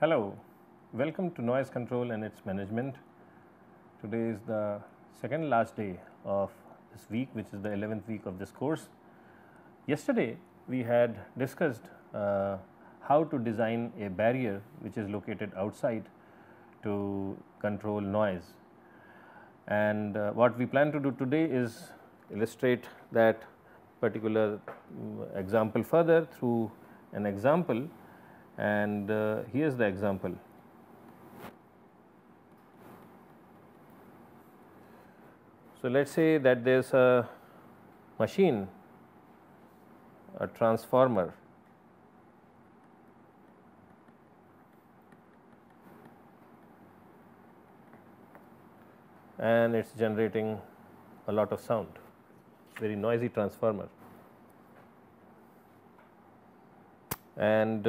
Hello, welcome to Noise Control and its Management. Today is the second last day of this week, which is the 11th week of this course. Yesterday, we had discussed how to design a barrier which is located outside to control noise. And what we plan to do today is illustrate that particular example further through an example. And here is the example. So, let us say that there is a machine, a transformer, and it is generating a lot of sound, very noisy transformer. And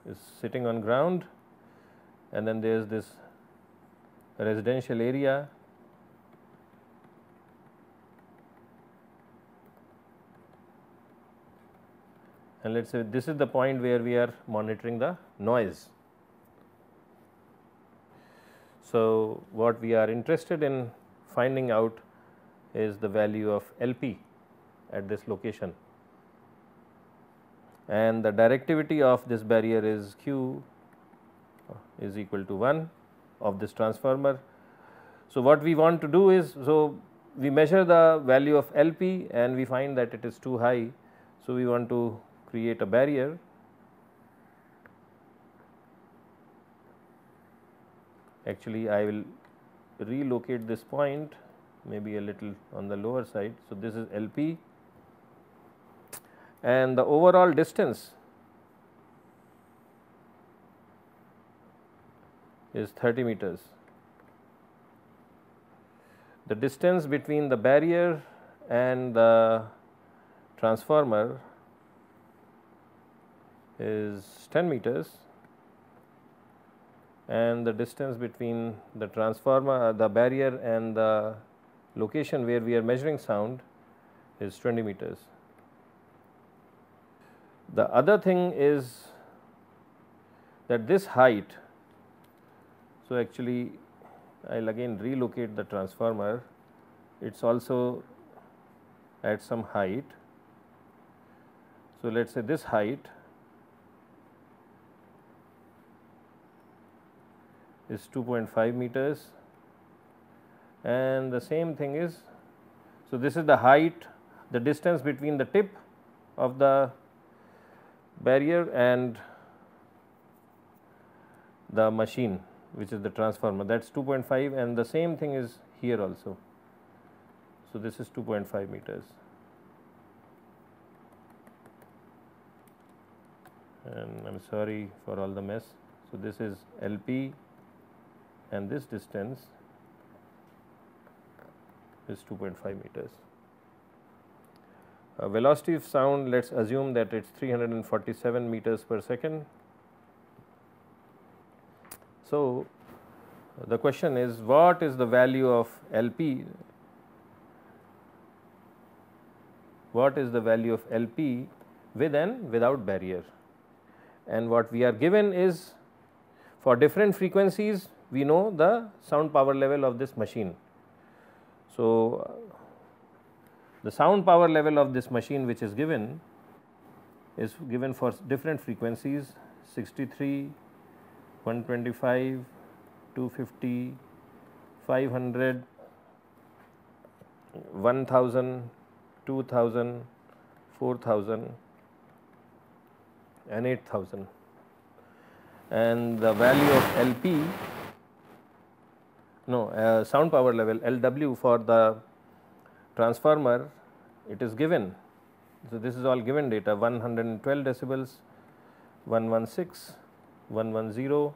is sitting on ground, and then there is this residential area, and let us say this is the point where we are monitoring the noise. So, what we are interested in finding out is the value of LP at this location, and the directivity of this barrier is Q is equal to 1 of this transformer. So, what we want to do is, so we measure the value of LP and we find that it is too high. So, we want to create a barrier . Actually, I will relocate this point maybe a little on the lower side. So, this is LP, and the overall distance is 30 meters. The distance between the barrier and the transformer is 10 meters, and the distance between the transformer, the barrier and the location where we are measuring sound is 20 meters. The other thing is that this height, so actually I will again relocate the transformer, it is also at some height. So, let us say this height is 2.5 meters, and the same thing is, so this is the height, the distance between the tip of the barrier and the machine, which is the transformer, that is 2.5, and the same thing is here also. So, this is 2.5 meters, and I am sorry for all the mess. So, this is LP and this distance is 2.5 meters. Velocity of sound, let us assume that it is 347 meters per second. So, the question is, what is the value of LP? What is the value of LP with and without barrier? And what we are given is, for different frequencies we know the sound power level of this machine. So, the sound power level of this machine which is given for different frequencies: 63, 125, 250, 500, 1000, 2000, 4000 and 8000, and the value of LP, sound power level LW for the transformer, it is given. So, this is all given data: 112 decibels, 116, 110,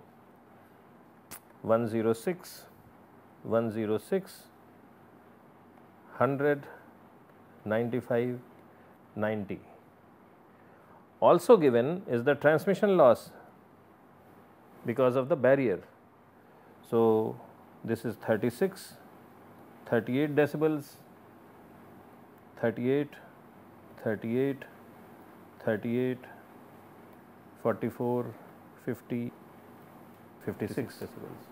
106, 106, 100, 95, 90. Also given is the transmission loss because of the barrier. So, this is 36, 38 decibels, 38, 38, 38, 44, 50, 56 decibels.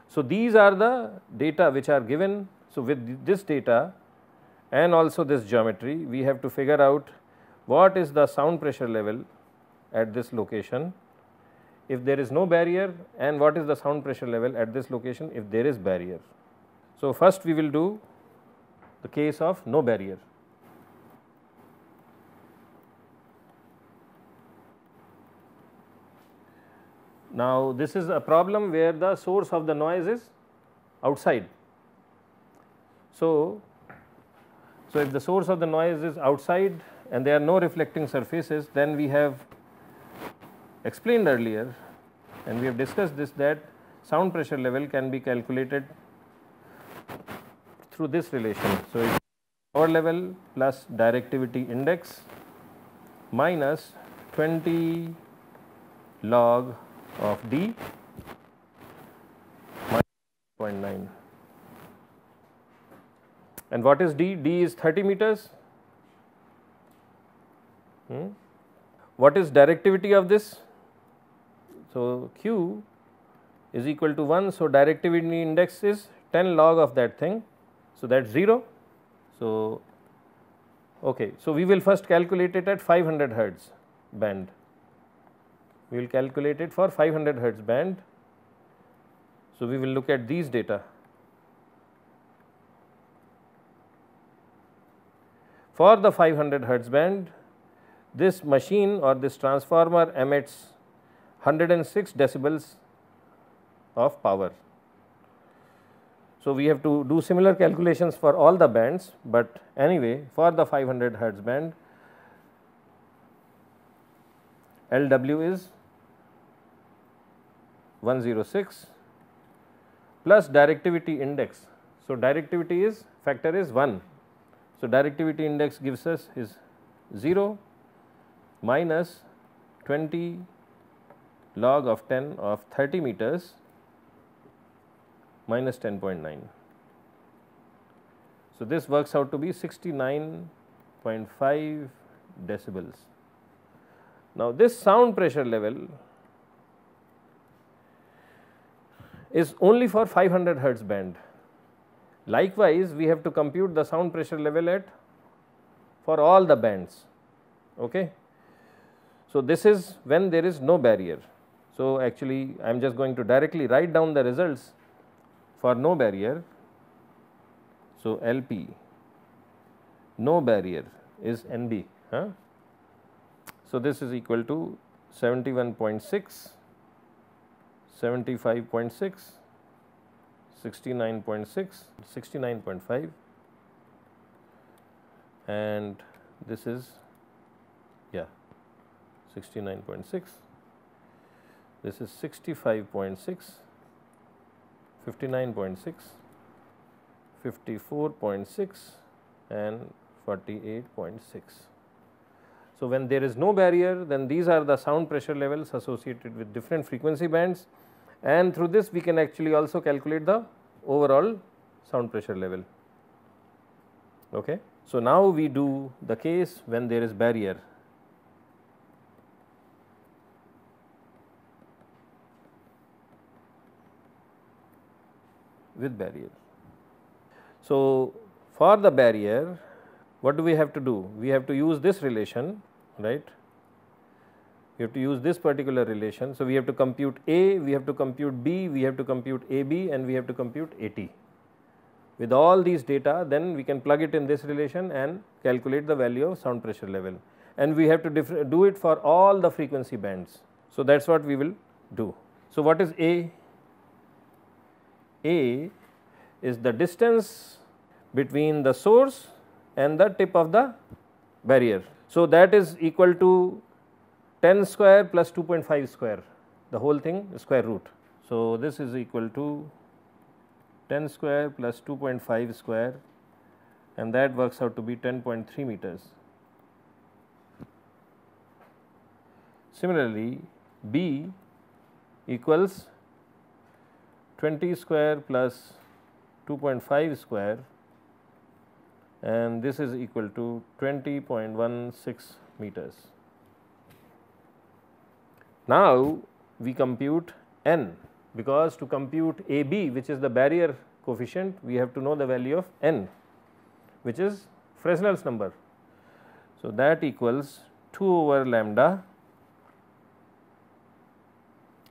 So, these are the data which are given. So, with this data and also this geometry, we have to figure out what is the sound pressure level at this location if there is no barrier, and what is the sound pressure level at this location if there is barrier. So, first we will do the case of no barrier. Now, this is a problem where the source of the noise is outside. So, if the source of the noise is outside and there are no reflecting surfaces, then we have explained earlier and we have discussed this, that sound pressure level can be calculated through this relation. So, it is power level plus directivity index minus 20 log of D minus 0.9. And what is D? D is 30 meters. What is directivity of this? So, Q is equal to 1. So, directivity index is 10 log of that thing. So, that is 0. So, okay. So, we will first calculate it at 500 hertz band. We will calculate it for 500 hertz band. So, we will look at these data. For the 500 hertz band, this machine or this transformer emits 106 decibels of power. So, we have to do similar calculations for all the bands, but anyway for the 500 hertz band, LW is 106 plus directivity index. So, directivity is factor is 1. So, directivity index gives us is 0 minus 20 log of 10 of 30 meters minus 10.9. So, this works out to be 69.5 decibels. Now, this sound pressure level is only for 500 hertz band. Likewise, we have to compute the sound pressure level at for all the bands. Okay. So, this is when there is no barrier. So, actually I am just going to directly write down the results for no barrier. So, LP no barrier is NB. So, this is equal to 71.6, 75.6, 69.6, 69.5, and this is 69.6, this is 65.6, 59.6, 54.6 and 48.6. So, when there is no barrier, then these are the sound pressure levels associated with different frequency bands, and through this we can actually also calculate the overall sound pressure level. Okay. So, now we do the case when there is barrier. With barrier. So, for the barrier, what do we have to do? We have to use this relation, right? We have to use this particular relation. So, we have to compute A, we have to compute B, we have to compute AB, and we have to compute AT. With all these data, then we can plug it in this relation and calculate the value of sound pressure level, and we have to do it for all the frequency bands. So, that is what we will do. So, what is A? A is the distance between the source and the tip of the barrier. So, that is equal to 10 square plus 2.5 square, the whole thing square root. So, this is equal to 10 square plus 2.5 square, and that works out to be 10.3 meters. Similarly, B equals 20 square plus 2.5 square, and this is equal to 20.16 meters. Now, we compute n, because to compute AB, which is the barrier coefficient, we have to know the value of n, which is Fresnel's number. So, that equals 2 over lambda,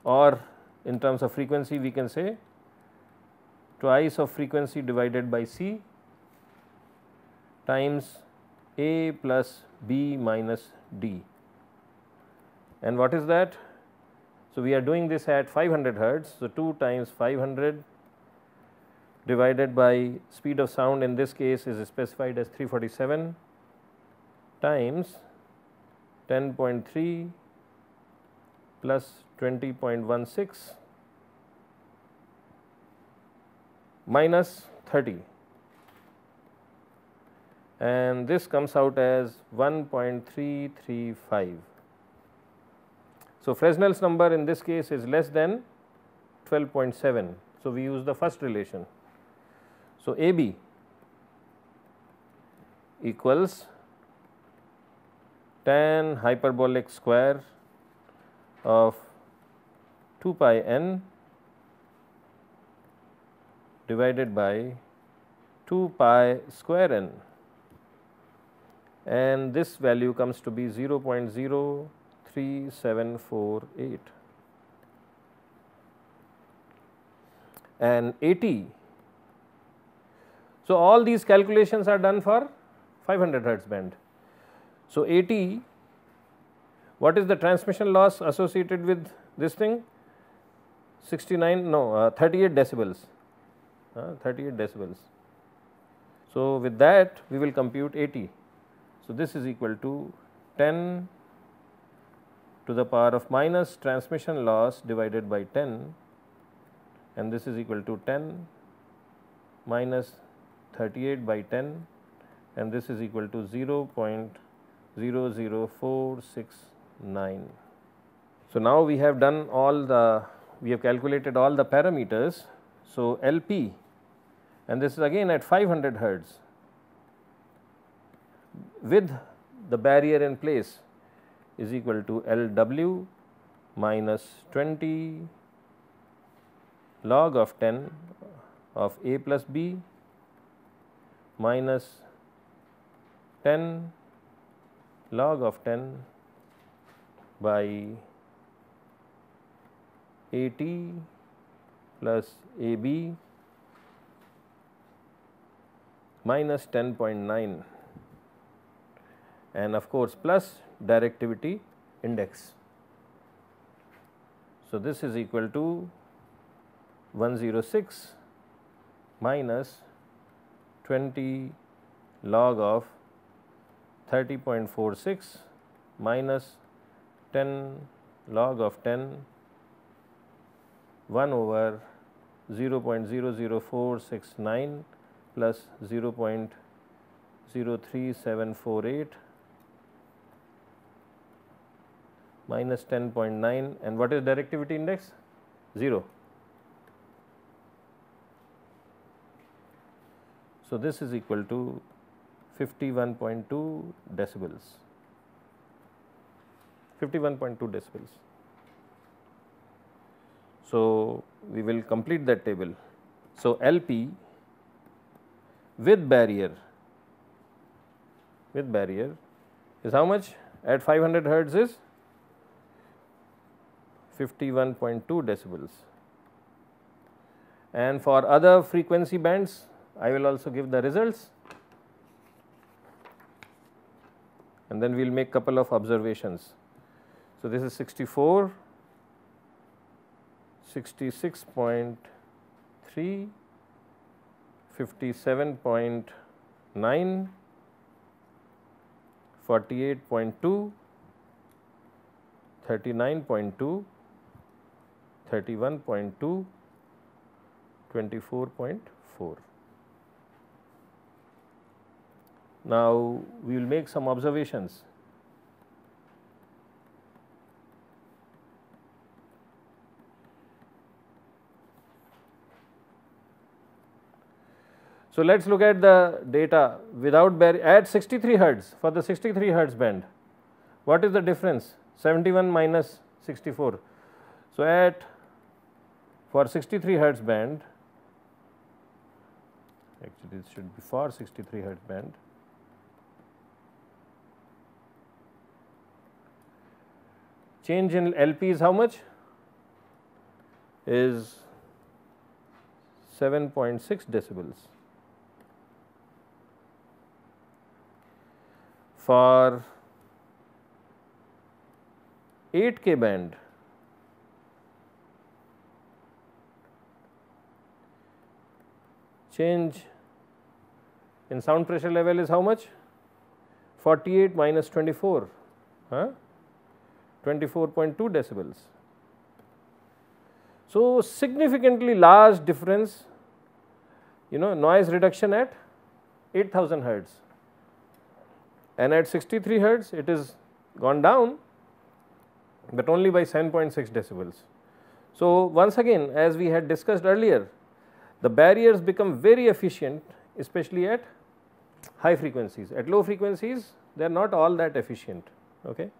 or in terms of frequency we can say twice of frequency divided by C times A plus B minus D. And what is that? So, we are doing this at 500 hertz. So, 2 times 500 divided by speed of sound, in this case is specified as 347, times 10.3 plus 20.16 minus 30, and this comes out as 1.335. So, Fresnel's number in this case is less than 12.7. So, we use the first relation. So, AB equals tan hyperbolic square of 2 pi n divided by 2 pi square n, and this value comes to be 0.03748, and 80. So, all these calculations are done for 500 hertz band. So, 80, what is the transmission loss associated with this thing? 38 decibels, 38 decibels. So, with that we will compute 80. So, this is equal to 10 to the power of minus transmission loss divided by 10, and this is equal to 10 minus 38 by 10, and this is equal to 0.00469. So, now we have done all the, we have calculated all the parameters. So, LP, and this is again at 500 hertz with the barrier in place, is equal to LW minus 20 log of 10 of A plus B minus 10 log of 10 by AT plus AB minus 10.9, and of course plus directivity index. So, this is equal to 106 minus 20 log of 30.46 minus 10 log of 10, 1 over 0.00469 plus 0.03748 minus 10.9, and what is directivity index? 0. So, this is equal to 51.2 decibels, 51.2 decibels. So, we will complete that table. So, LP with barrier is how much? At 500 hertz is 51.2 decibels, and for other frequency bands I will also give the results, and then we will make couple of observations. So, this is 64, 66.3, 57.9, 48.2, 39.2, 31.2, 24.4. Now, we will make some observations. So, let us look at the data without barrier at 63 hertz, for the 63 hertz band. What is the difference? 71 minus 64. So, at for 63 hertz band, actually this should be for 63 hertz band, change in LP is how much? Is 7.6 decibels. For 8K band, change in sound pressure level is how much? 48 minus 24, 24.2 decibels. So, significantly large difference, noise reduction at 8000 hertz, and at 63 hertz it is gone down, but only by 7.6 decibels. So, once again, as we had discussed earlier, the barriers become very efficient, especially at high frequencies. At low frequencies, they are not all that efficient. Okay.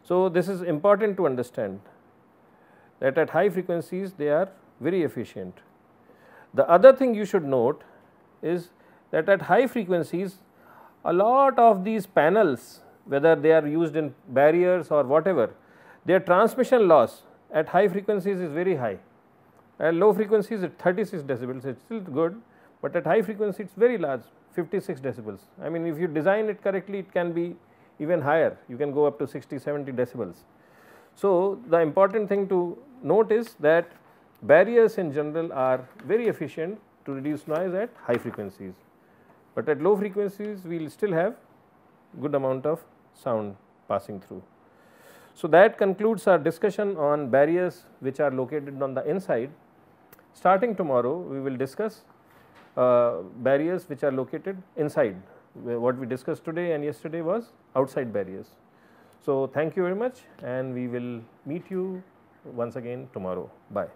So, this is important to understand, that at high frequencies they are very efficient. The other thing you should note is that at high frequencies, a lot of these panels, whether they are used in barriers or whatever, their transmission loss at high frequencies is very high. At low frequencies it is 36 decibels, it is still good, but at high frequency it is very large, 56 decibels. I mean, if you design it correctly, it can be even higher, you can go up to 60, 70 decibels. So, the important thing to note is that barriers in general are very efficient to reduce noise at high frequencies, but at low frequencies we will still have good amount of sound passing through. So, that concludes our discussion on barriers which are located on the inside. Starting tomorrow, we will discuss barriers which are located inside. What we discussed today and yesterday was outside barriers. So, thank you very much, and we will meet you once again tomorrow. Bye.